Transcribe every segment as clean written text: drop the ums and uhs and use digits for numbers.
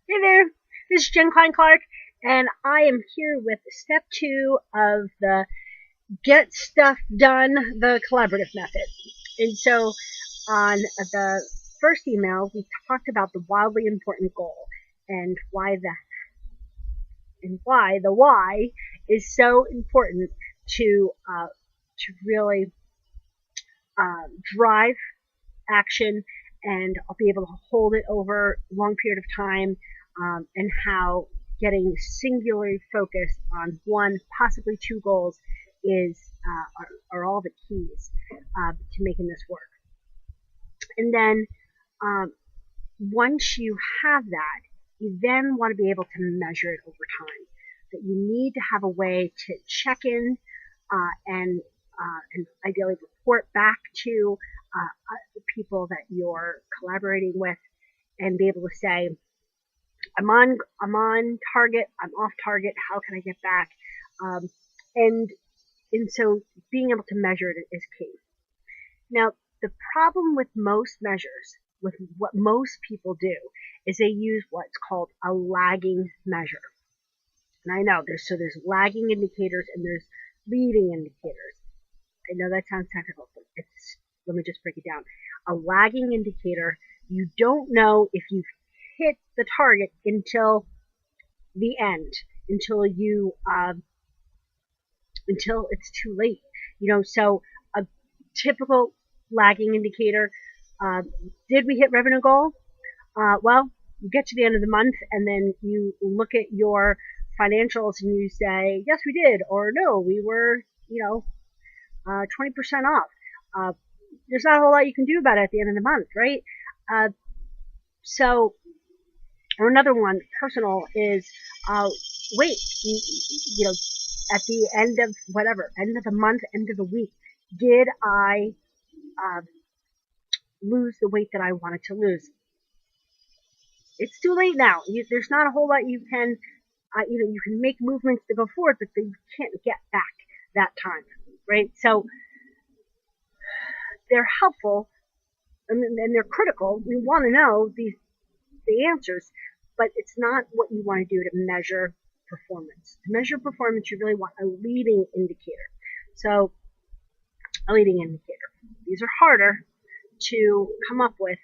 Hey there, this is Jen Klein Clark, and I am here with step 2 of the Get Stuff Done the Collaborative Method. And so, on the first email, we talked about the wildly important goal and why the why is so important to really drive action, and I'll be able to hold it over a long period of time, and how getting singularly focused on one, possibly two goals are all the keys to making this work. And then um, once you have that, you then want to be able to measure it over time. That you need to have a way to check in and ideally report back to the people that you're collaborating with, and be able to say, I'm on target, I'm off target, how can I get back? Um, and and so being able to measure it is key. Now, the problem with most measures, with what most people do, is they use what's called a lagging measure. And I know there's lagging indicators and there's leading indicators. I know that sounds technical, but let me just break it down. A lagging indicator, you don't know if you've hit the target until the end, until it's too late. So a typical lagging indicator, uh, did we hit revenue goal? Well, you get to the end of the month and then you look at your financials and you say, yes, we did, or no, we were, 20% off. Uh, there's not a whole lot you can do about it at the end of the month, right? Uh, so, or another one, personal, is wait, at the end of whatever, end of the month, end of the week, did I uh, lose the weight that I wanted to lose? It's too late now. There's not a whole lot you can, you can make movements to go forward, but you can't get back that time, right? So they're helpful and they're critical. We want to know the answers, but it's not what you want to do to measure performance. To measure performance, you really want a leading indicator. So, a leading indicator. These are harder to come up with,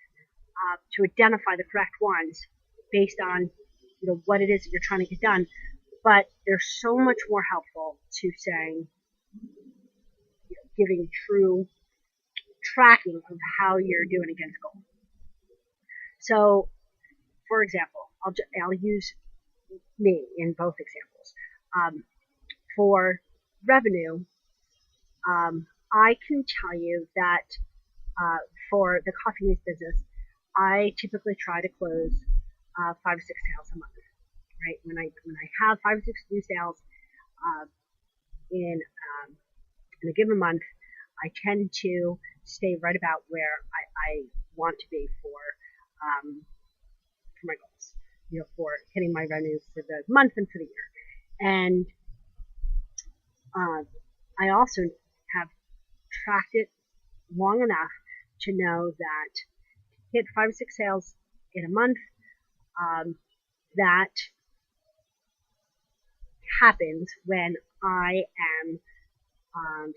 to identify the correct ones based on what it is that you're trying to get done. But they're so much more helpful to saying, giving true tracking of how you're doing against goal. So, for example, I'll use me in both examples. For revenue, I can tell you that for the coffee news business, I typically try to close 5 or 6 sales a month. Right, when I have 5 or 6 new sales uh, in in a given month, I tend to stay right about where I want to be for my goals, for hitting my revenue for the month and for the year. And I also have tracked it long enough to know that hit 5 or 6 sales in a month, that happens when I am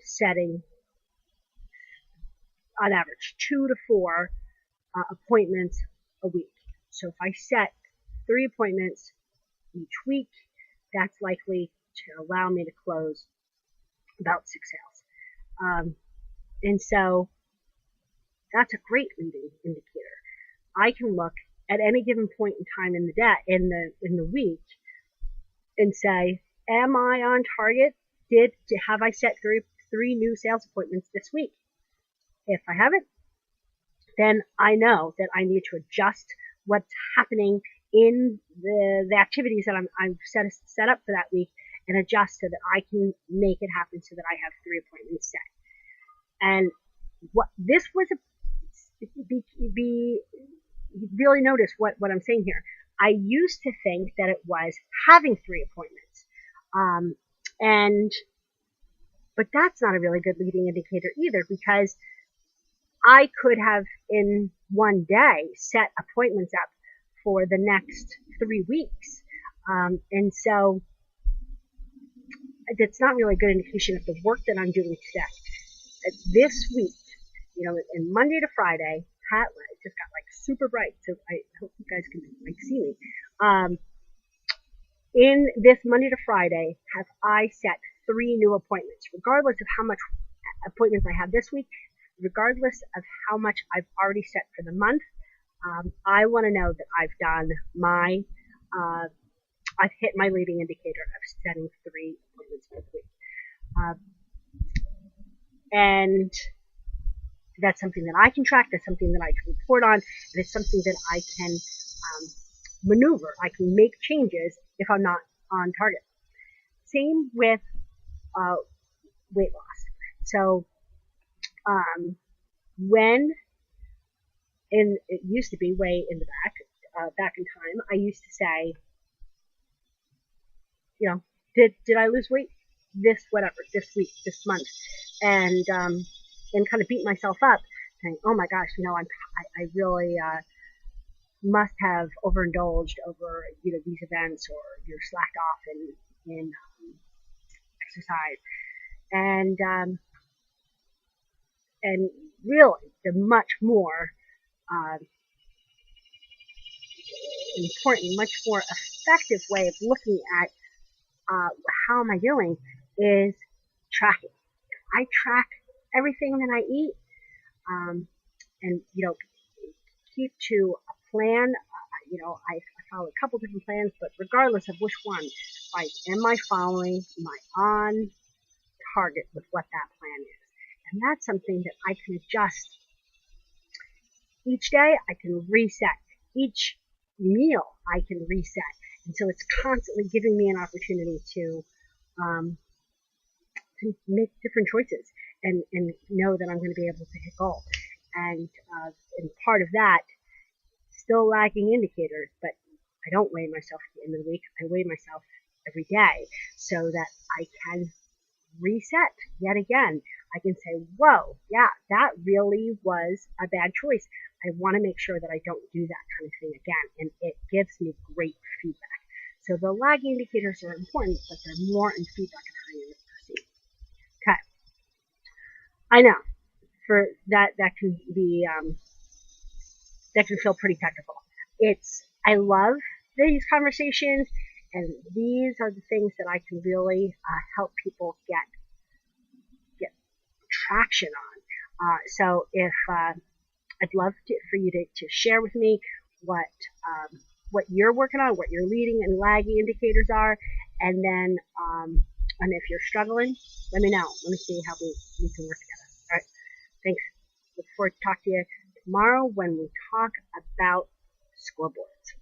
setting, on average, 2 to 4 appointments a week. So if I set 3 appointments each week, that's likely to allow me to close about 6 sales. And so that's a great leading indicator. I can look at any given point in time in the week and say, am I on target? Have I set three new sales appointments this week? If I haven't, then I know that I need to adjust what's happening in the activities that I've set up for that week, and adjust so that I can make it happen so that I have 3 appointments set. And what this was really notice what I'm saying here. I used to think that it was having 3 appointments. But that's not a really good leading indicator either, because I could have in one day set appointments up for the next 3 weeks. And so that's not really a good indication of the work that I'm doing today. This week, in Monday to Friday, it just got like super bright, so I hope you guys can like see me. In this Monday to Friday, have I set 3 new appointments, regardless of how much appointments I have this week, regardless of how much I've already set for the month. I want to know that I've done I've hit my leading indicator of setting 3 appointments for the week. And that's something that I can track, that's something that I can report on, and it's something that I can maneuver. I can make changes if I'm not on target. Same with weight loss. So it used to be way in the back in time, I used to say, did I lose weight this week, this month, and kind of beat myself up, saying, oh my gosh, I really must have overindulged over these events, or slacked off in exercise, and really the much more important, much more effective way of looking at how am I doing is tracking. If I track everything that I eat, and keep to a plan, I follow a couple different plans, but regardless of which one, like, am I following? Am I on target with what that plan is? And that's something that I can adjust each day. I can reset each meal. I can reset, and so it's constantly giving me an opportunity to make different choices and know that I'm going to be able to hit goal. And part of that, still lagging indicators, but I don't weigh myself at the end of the week. I weigh myself every day so that I can reset yet again. I can say, whoa, yeah, that really was a bad choice. I want to make sure that I don't do that kind of thing again. And it gives me great feedback. So the lagging indicators are important, but they're more in feedback on how you proceed. Okay. I know for that can be that can feel pretty technical. I love these conversations, and these are the things that I can really help people get traction on. So if I'd love for you to share with me what you're working on, what your leading and lagging indicators are, and then and if you're struggling, let me know. Let me see how we can work together. All right. Thanks. Look forward to talking to you tomorrow when we talk about scoreboards.